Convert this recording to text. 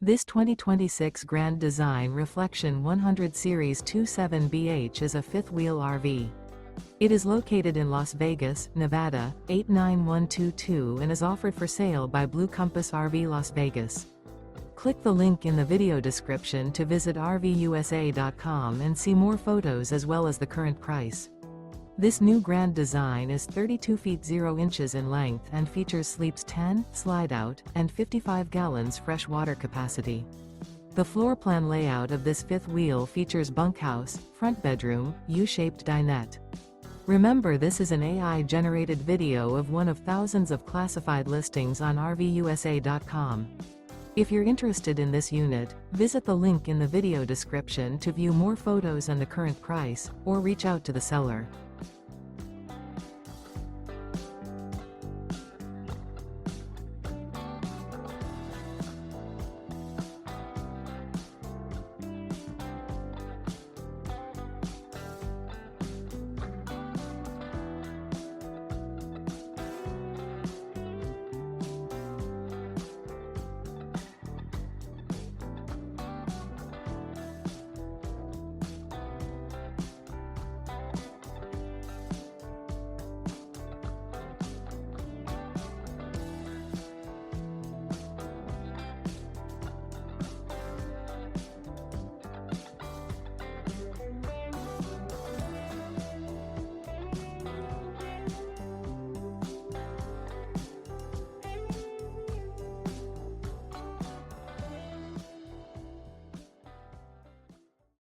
This 2026 Grand Design Reflection 100 Series 27BH is a fifth-wheel RV. It is located in Las Vegas, Nevada, 89122 and is offered for sale by Blue Compass RV Las Vegas. Click the link in the video description to visit RVUSA.com and see more photos as well as the current price. This new Grand Design is 32 feet 0 inches in length and features sleeps 10, Slideout, and 55 gallons fresh water capacity. The floor plan layout of this fifth wheel features bunkhouse, front bedroom, U-shaped dinette. Remember, this is an AI-generated video of one of thousands of classified listings on RVUSA.com. If you're interested in this unit, visit the link in the video description to view more photos and the current price, or reach out to the seller.